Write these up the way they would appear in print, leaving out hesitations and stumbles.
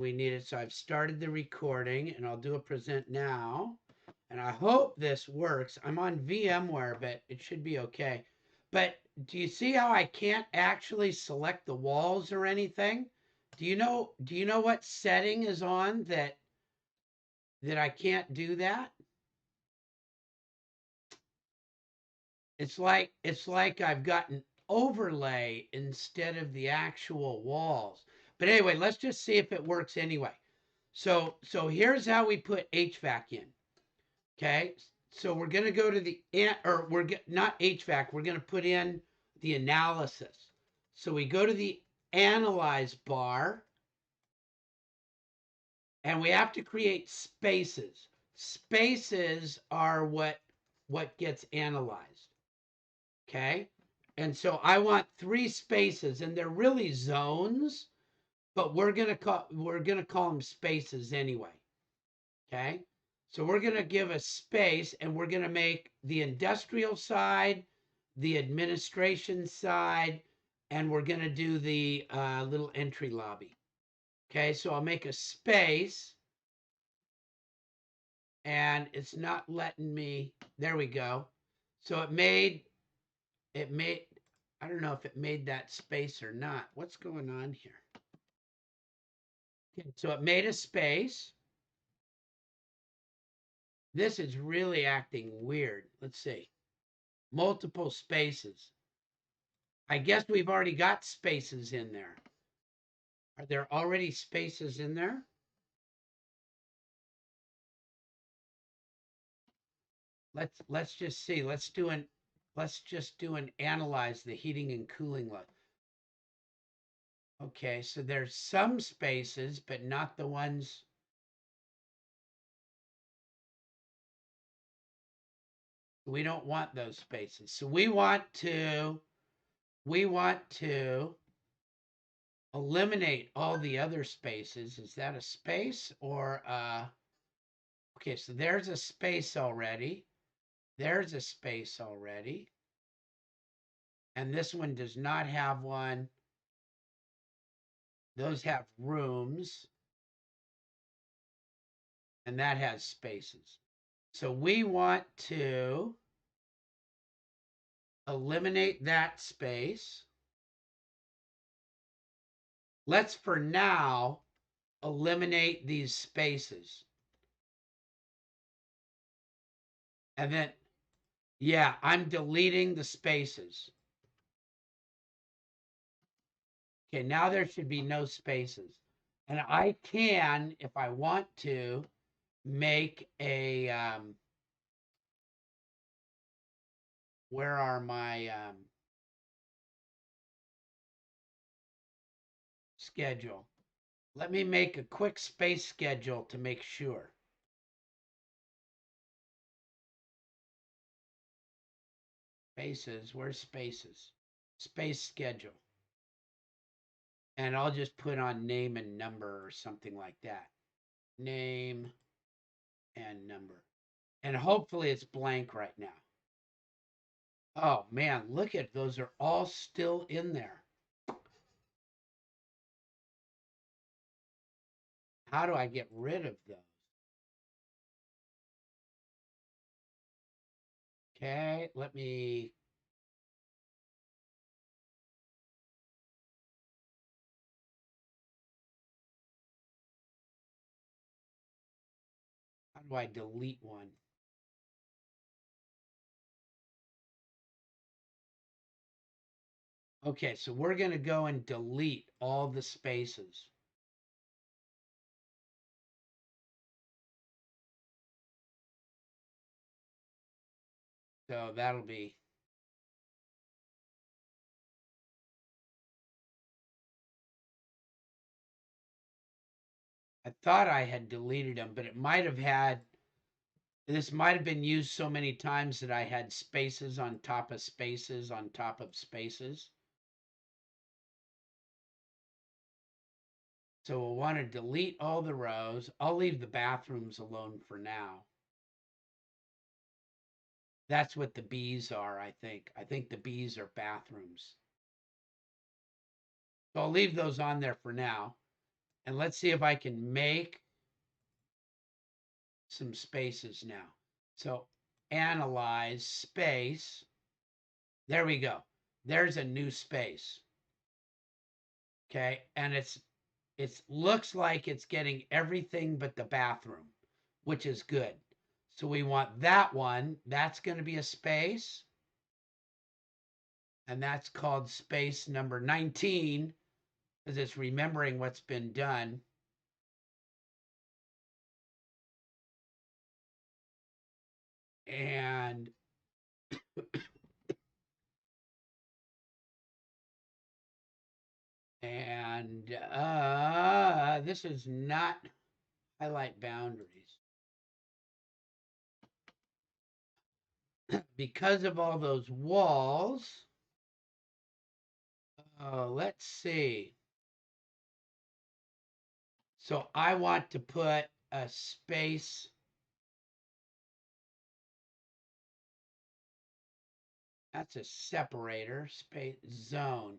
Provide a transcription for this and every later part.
we need it. So I've started the recording and I'll do a present now. And I hope this works. I'm on VMware, but it should be okay. But do you see how I can't actually select the walls or anything? Do you know what setting is on that I can't do that? It's like I've got an overlay instead of the actual walls. But anyway, let's just see if it works anyway. So here's how we put HVAC in. Okay, so we're going to go to the or not HVAC. We're going to put in the analysis. So we go to the analyze bar, and we have to create spaces. Spaces are what gets analyzed. Okay, and so I want 3 spaces, and they're really zones, but we're gonna call them spaces anyway. Okay, so we're gonna give a space, and we're gonna make the industrial side, the administration side, and we're gonna do the little entry lobby. Okay, so I'll make a space, and it's not letting me. There we go. So it made. I don't know if it made that space or not. What's going on here? Okay, so it made a space. This is really acting weird. Let's see. Multiple spaces. I guess we've already got spaces in there. Are there already spaces in there? Let's just see. Let's just do an analyze the heating and cooling load. Okay, so there's some spaces, but not the ones. We don't want those spaces. So we want to eliminate all the other spaces. Is that a space or okay, so there's a space already. There's a space already. And this one does not have one. Those have rooms. And that has spaces. So we want to eliminate that space. Let's for now eliminate these spaces. And then, yeah, I'm deleting the spaces. Okay, now there should be no spaces. And I can, if I want to, make a, where are my schedule? Let me make a quick space schedule to make sure. Spaces, where's spaces? Space schedule. And I'll just put on name and number or something like that. Name and number. And hopefully it's blank right now. Oh man, look at those are all still in there. How do I get rid of those? Okay, let me. How do I delete one? Okay, so we're going to go and delete all the spaces. So that'll be. I thought I had deleted them, but it might have had. This might have been used so many times that I had spaces on top of spaces on top of spaces. So we'll want to delete all the rows. I'll leave the bathrooms alone for now. That's what the B's are, I think. I think the B's are bathrooms. So I'll leave those on there for now. And let's see if I can make some spaces now. So analyze space. There we go. There's a new space. Okay. And it looks like it's getting everything but the bathroom, which is good. So we want that one. That's going to be a space. And that's called space number 19 because it's remembering what's been done. And this is not highlight boundaries. Because of all those walls. Let's see. So I want to put a space. That's a separator, space zone.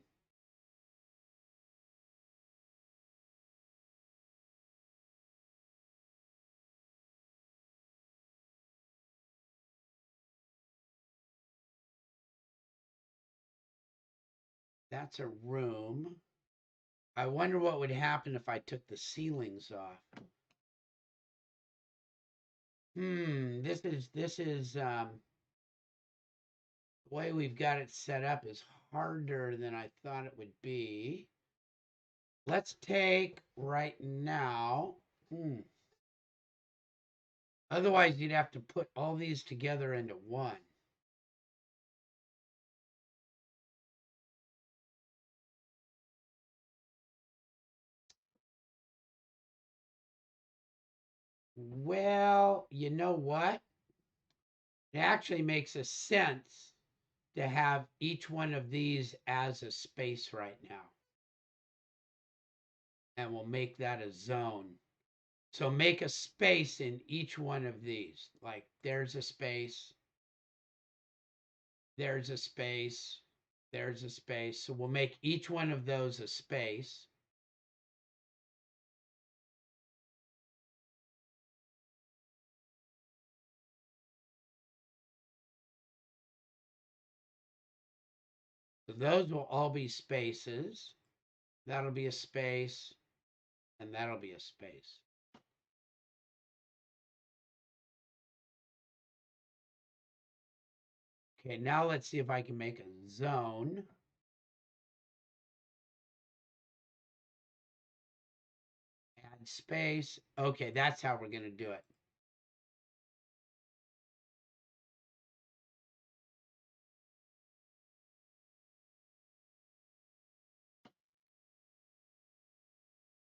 That's a room. I wonder what would happen if I took the ceilings off. This is the way we've got it set up is harder than I thought it would be. Let's take right now. Otherwise, you'd have to put all these together into one. Well, you know what? It actually makes a sense to have each one of these as a space right now. And we'll make that a zone. So make a space in each one of these. Like there's a space, there's a space, there's a space. So we'll make each one of those a space. So those will all be spaces. That'll be a space, and that'll be a space. Okay, now let's see if I can make a zone. Add space. Okay, that's how we're going to do it.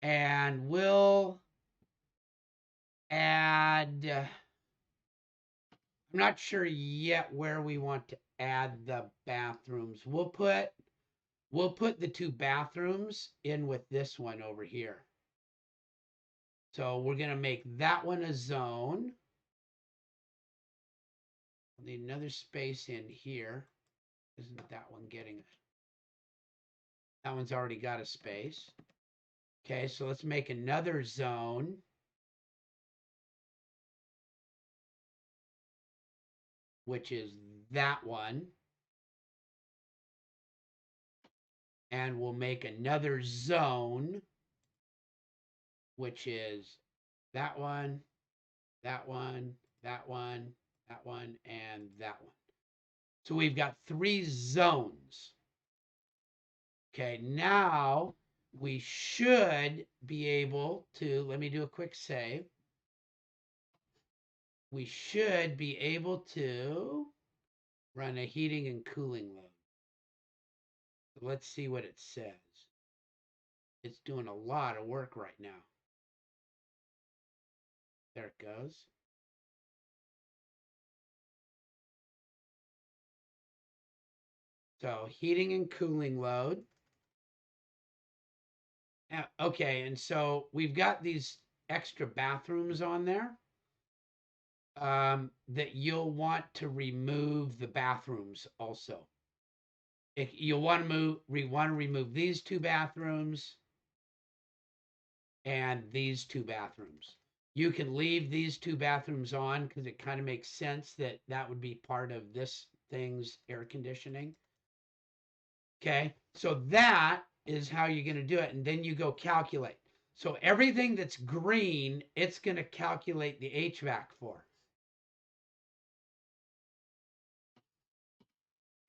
And we'll add, I'm not sure yet where we want to add the bathrooms. We'll put the two bathrooms in with this one over here. So we're going to make that one a zone. We'll need another space in here. Isn't that one getting it? That one's already got a space. Okay, so let's make another zone. Which is that one. And we'll make another zone, which is that one, that one, that one, that one, and that one. So we've got 3 zones. Okay, now we should be able to, let me do a quick save. We should be able to run a heating and cooling load. So let's see what it says. It's doing a lot of work right now. There it goes. So heating and cooling load. Okay, and so we've got these extra bathrooms on there that you'll want to remove the bathrooms also. If you want to remove these 2 bathrooms and these two bathrooms. You can leave these two bathrooms on because it kind of makes sense that that would be part of this thing's air conditioning. Okay, so that is how you're going to do it. And then you go calculate. So everything that's green, it's going to calculate the HVAC for.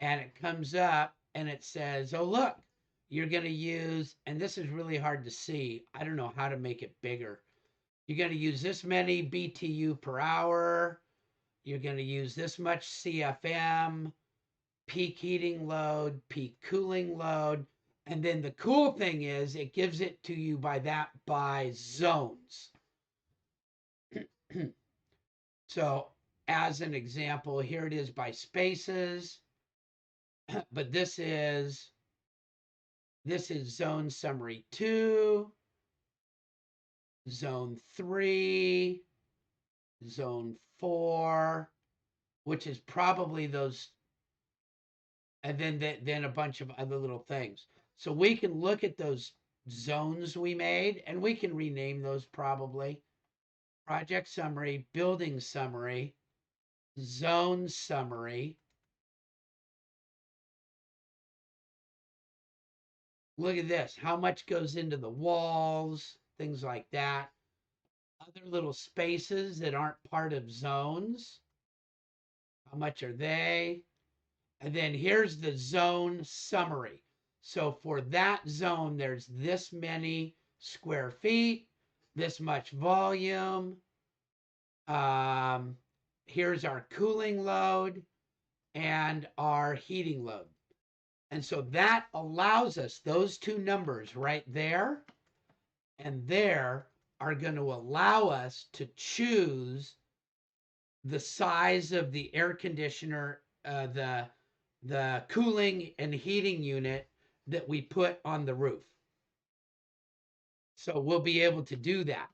And it comes up and it says, oh, look, you're going to use, and this is really hard to see. I don't know how to make it bigger. You're going to use this many BTU per hour. You're going to use this much CFM, peak heating load, peak cooling load. And then the cool thing is it gives it to you by zones. So as an example, here it is by spaces, but this is zone summary 2, zone 3, zone 4, which is probably those, and then a bunch of other little things. So we can look at those zones we made, and we can rename those probably. Project summary, building summary, zone summary. Look at this. How much goes into the walls, things like that. Other little spaces that aren't part of zones. How much are they? And then here's the zone summary. So for that zone, there's this many square feet, this much volume. Here's our cooling load and our heating load. And so that allows us, those two numbers right there and there are going to allow us to choose the size of the air conditioner, the cooling and heating unit that we put on the roof. So we'll be able to do that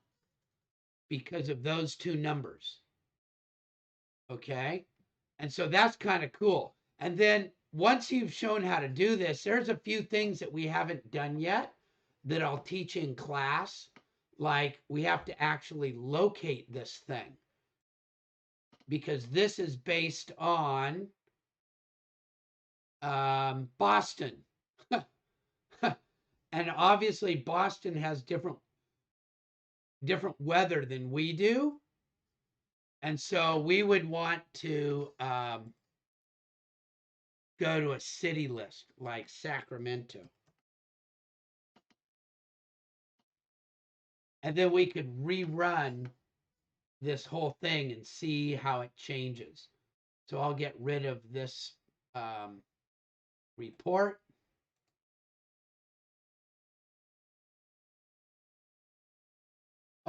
because of those two numbers. Okay. And so that's kind of cool. And then once you've shown how to do this, there's a few things that we haven't done yet that I'll teach in class. Like we have to actually locate this thing because this is based on Boston. And obviously Boston has different weather than we do. And so we would want to go to a city list like Sacramento. And then we could rerun this whole thing and see how it changes. So I'll get rid of this report.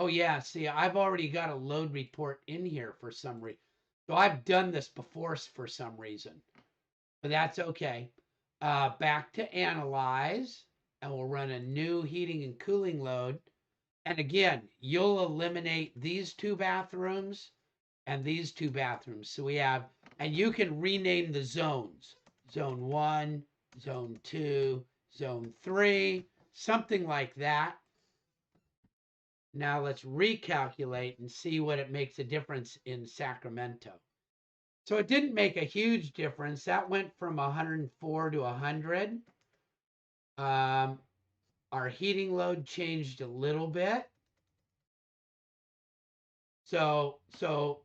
Oh yeah, see, I've already got a load report in here for some reason. So I've done this before for some reason, but that's okay. Back to analyze, and we'll run a new heating and cooling load. And again, you'll eliminate these two bathrooms and these two bathrooms. So we have, and you can rename the zones. Zone 1, Zone 2, Zone 3, something like that. Now let's recalculate and see what it makes a difference in Sacramento. So it didn't make a huge difference. That went from 104 to 100. Our heating load changed a little bit. So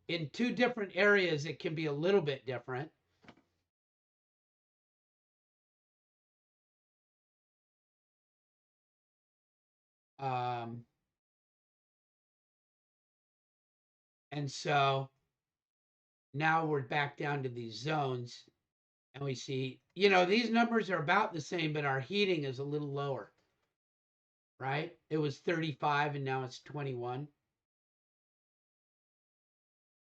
in two different areas, it can be a little bit different. And so now we're back down to these zones and we see, these numbers are about the same, but our heating is a little lower, right? It was 35 and now it's 21.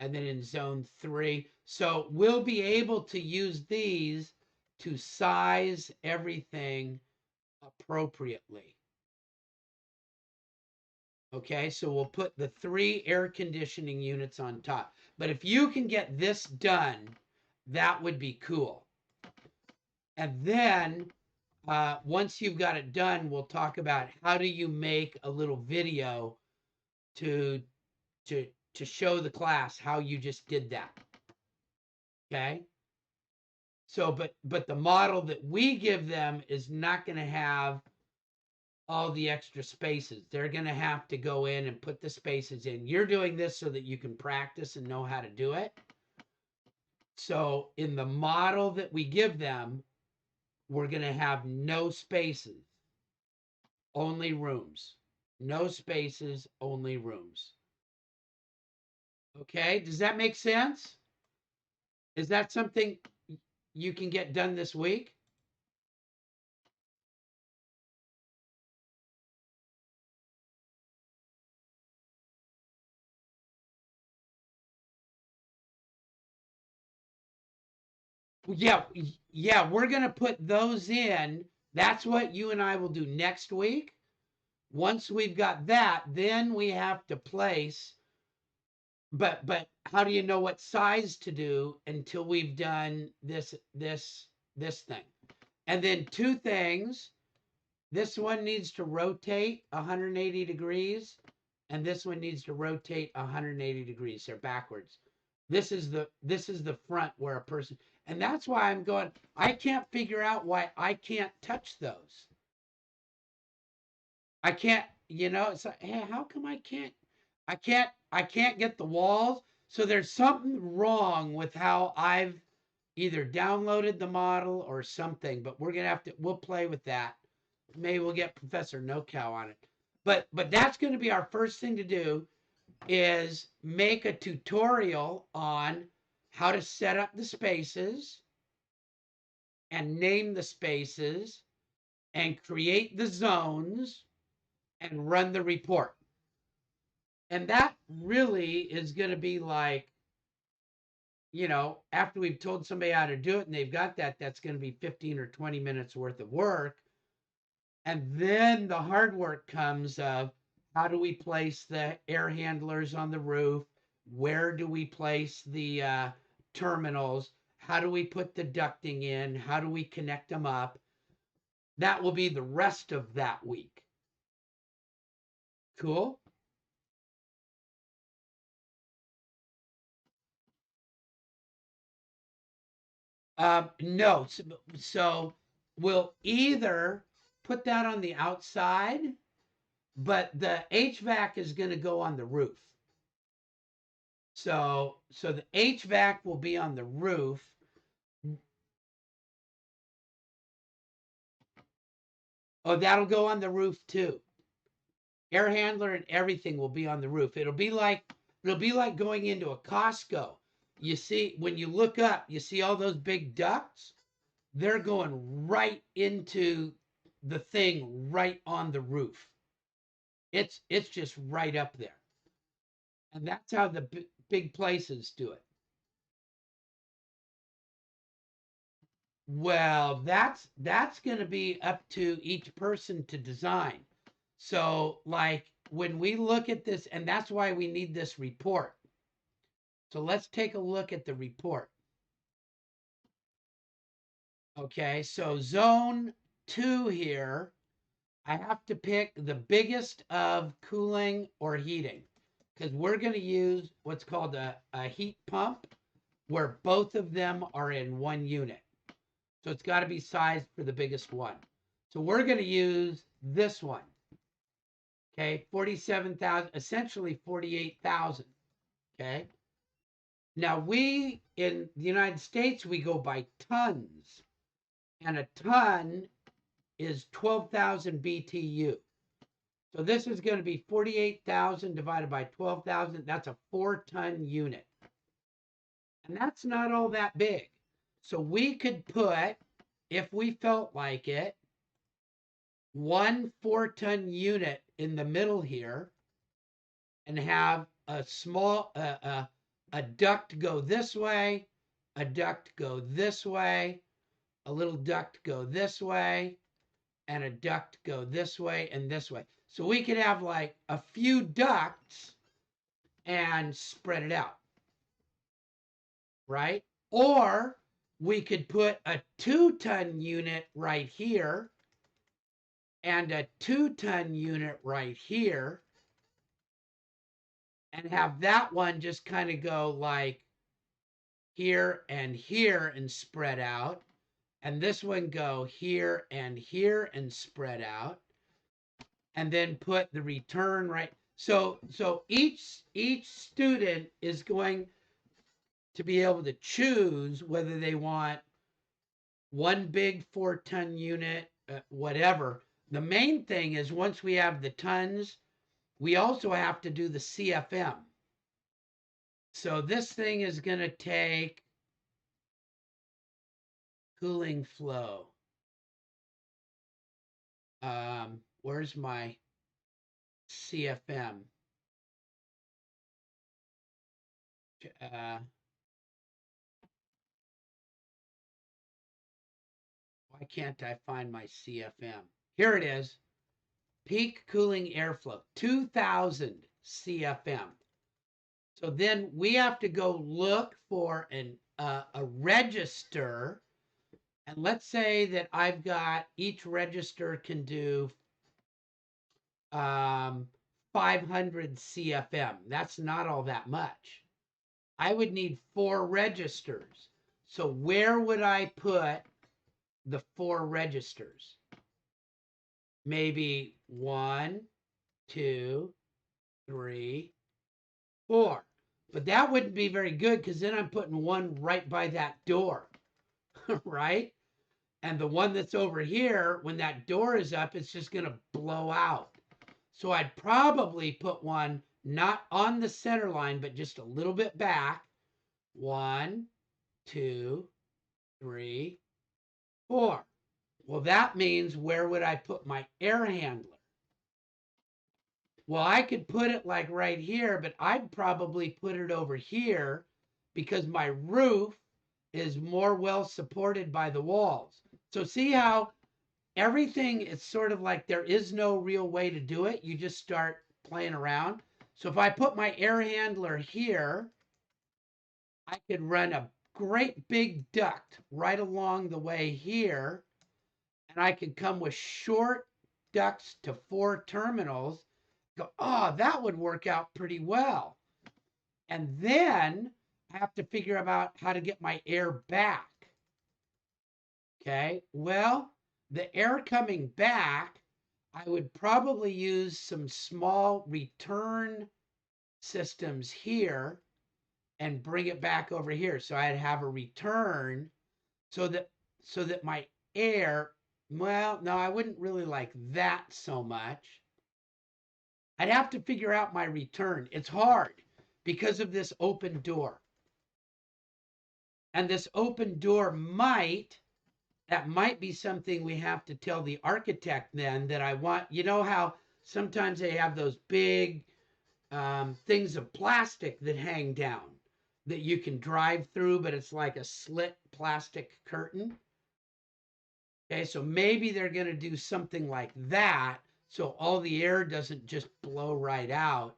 And then in zone 3. So we'll be able to use these to size everything appropriately. Okay, so we'll put the 3 air conditioning units on top. But if you can get this done, that would be cool. And then once you've got it done, we'll talk about how do you make a little video to to to show the class how you just did that. Okay. So, but the model that we give them is not going to have all the extra spaces. They're going to have to go in and put the spaces in. You're doing this so that you can practice and know how to do it. So in the model that we give them, we're going to have no spaces, only rooms. No spaces, only rooms. Okay, does that make sense? Is that something you can get done this week? Yeah, yeah, we're going to put those in. That's what you and I will do next week. Once we've got that, then we have to place, but how do you know what size to do until we've done this thing? And then two things. This one needs to rotate 180 degrees, and this one needs to rotate 180 degrees. They're backwards. This is the front where a person, and that's why I'm going. I can't figure out why I can't touch those. I can't. It's like, hey, how come I can't? I can't get the walls. So there's something wrong with how I've either downloaded the model or something. But we're gonna have to. We'll play with that. Maybe we'll get Professor No Cow on it. But that's going to be our first thing to do is make a tutorial on how to set up the spaces and name the spaces and create the zones and run the report. And that really is going to be like, after we've told somebody how to do it and they've got that, that's going to be 15 or 20 minutes worth of work. And then the hard work comes of how do we place the air handlers on the roof? Where do we place the terminals? How do we put the ducting in? How do we connect them up? That will be the rest of that week. Cool. No. So we'll either put that on the outside, but the HVAC is going to go on the roof. So the HVAC will be on the roof. Oh, that'll go on the roof too. Air handler and everything will be on the roof. It'll be like going into a Costco. You see, when you look up, you see all those big ducts. They're going right into the thing right on the roof. It's just right up there, and that's how the big places do it. Well, that's going to be up to each person to design. So, like when we look at this, and that's why we need this report. So let's take a look at the report. Okay, so zone 2 here, I have to pick the biggest of cooling or heating because we're going to use what's called a heat pump where both of them are in one unit. So it's got to be sized for the biggest one. So we're going to use this one. Okay, 47,000, essentially 48,000. Okay. Now we in the United States we go by tons, and a ton is 12,000 BTU. So this is going to be 48,000 divided by 12,000. That's a 4-ton unit. And that's not all that big. So we could put, if we felt like it, one 4-ton unit in the middle here and have a small a duct go this way, a duct go this way, a little duct go this way, and a duct go this way and this way. So we could have like a few ducts and spread it out, right? Or we could put a 2-ton unit right here and a 2-ton unit right here, and have that one just kind of go like here and spread out, and this one go here and spread out, and then put the return right. So each student is going to be able to choose whether they want one big 4-ton unit, whatever. The main thing is once we have the tons, we also have to do the CFM. So this thing is going to take cooling flow. Where's my CFM? Why can't I find my CFM? Here it is. Peak cooling airflow, 2000 CFM. So then we have to go look for a register. And let's say that I've got each register can do 500 CFM. That's not all that much. I would need 4 registers. So where would I put the 4 registers? Maybe 1, 2, 3, 4. But that wouldn't be very good because then I'm putting one right by that door, right? And the one that's over here, when that door is up, it's just going to blow out. So I'd probably put one not on the center line, but just a little bit back. 1, 2, 3, 4. Well, that means where would I put my air handler? Well, I could put it like right here, but I'd probably put it over here because my roof is more well supported by the walls. So see how everything is sort of like there is no real way to do it. You just start playing around. So if I put my air handler here, I could run a great big duct right along the way here. And I could come with short ducts to 4 terminals. Go, oh, that would work out pretty well. And then I have to figure out how to get my air back. Okay, well, the air coming back, I would probably use some small return systems here and bring it back over here. So I'd have a return so that my air, well, no, I wouldn't really like that so much. I'd have to figure out my return. It's hard because of this open door. And this open door that might be something we have to tell the architect then that I want. You know how sometimes they have those big things of plastic that hang down that you can drive through, but it's like a slit plastic curtain. Okay, so maybe they're going to do something like that so all the air doesn't just blow right out.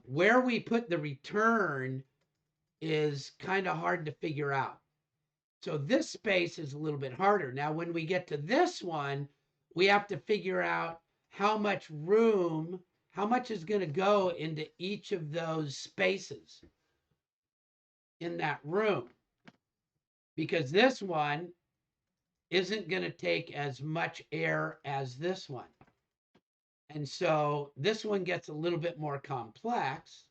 Where we put the return is kind of hard to figure out. So this space is a little bit harder. Now, when we get to this one, we have to figure out how much room, how much is going to go into each of those spaces in that room. Because this one isn't going to take as much air as this one. And so this one gets a little bit more complex,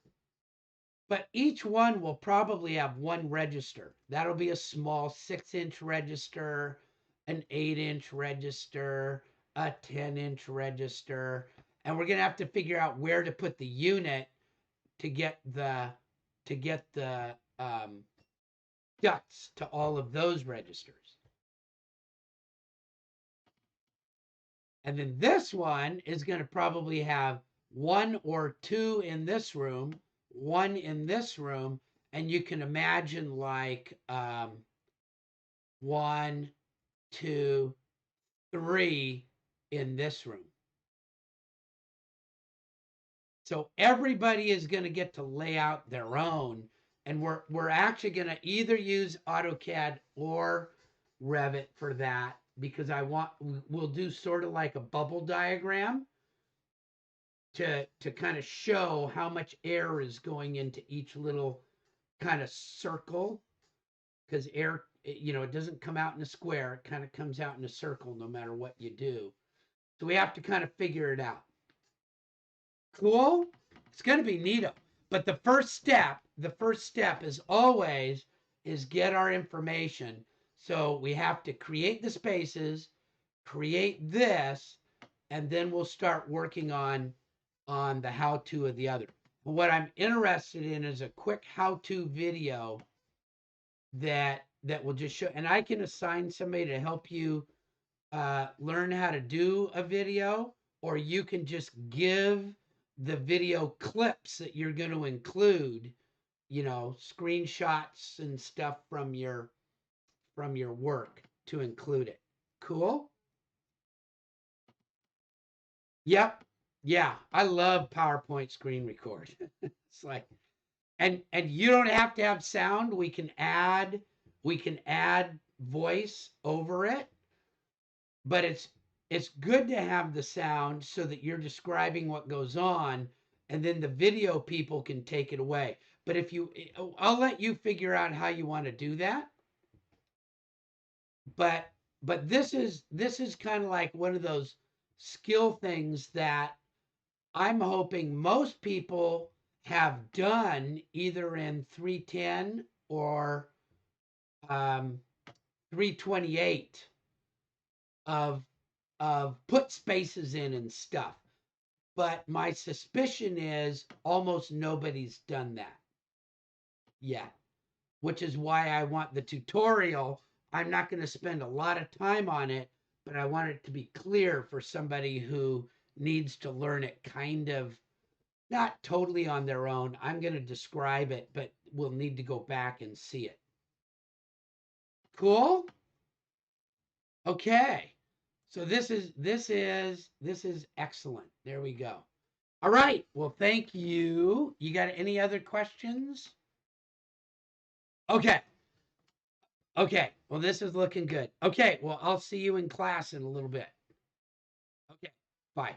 but each one will probably have one register. That'll be a small 6-inch register, an 8-inch register, a 10-inch register. And we're going to have to figure out where to put the unit to get the ducts to all of those registers. And then this one is going to probably have 1 or 2 in this room, 1 in this room, and you can imagine like 1, 2, 3 in this room. So everybody is going to get to lay out their own, and we're actually going to either use AutoCAD or Revit for that. because we'll do sort of like a bubble diagram to kind of show how much air is going into each little kind of circle, because air, it doesn't come out in a square, it kind of comes out in a circle no matter what you do. So we have to kind of figure it out. Cool? It's going to be neato. But the first step is always is get our information. So we have to create the spaces, create this, and then we'll start working on the how-to of the other. But what I'm interested in is a quick how-to video that will just show, and I can assign somebody to help you learn how to do a video, or you can just give the video clips that you're going to include, screenshots and stuff from your work to include it. Cool? Yep. Yeah, I love PowerPoint screen record. It's like, and you don't have to have sound. We can add voice over it, but it's good to have the sound so that you're describing what goes on, and then the video people can take it away. But I'll let you figure out how you want to do that. But this is kind of like one of those skill things that I'm hoping most people have done either in 310 or 328 of put spaces in and stuff. But my suspicion is almost nobody's done that yet, which is why I want the tutorial. I'm not going to spend a lot of time on it, but I want it to be clear for somebody who needs to learn it kind of not totally on their own. I'm going to describe it, but we'll need to go back and see it. Cool? Okay. So this is excellent. There we go. All right. Well, thank you. You got any other questions? Okay. Okay. Well, this is looking good. Okay. Well, I'll see you in class in a little bit. Okay. Bye.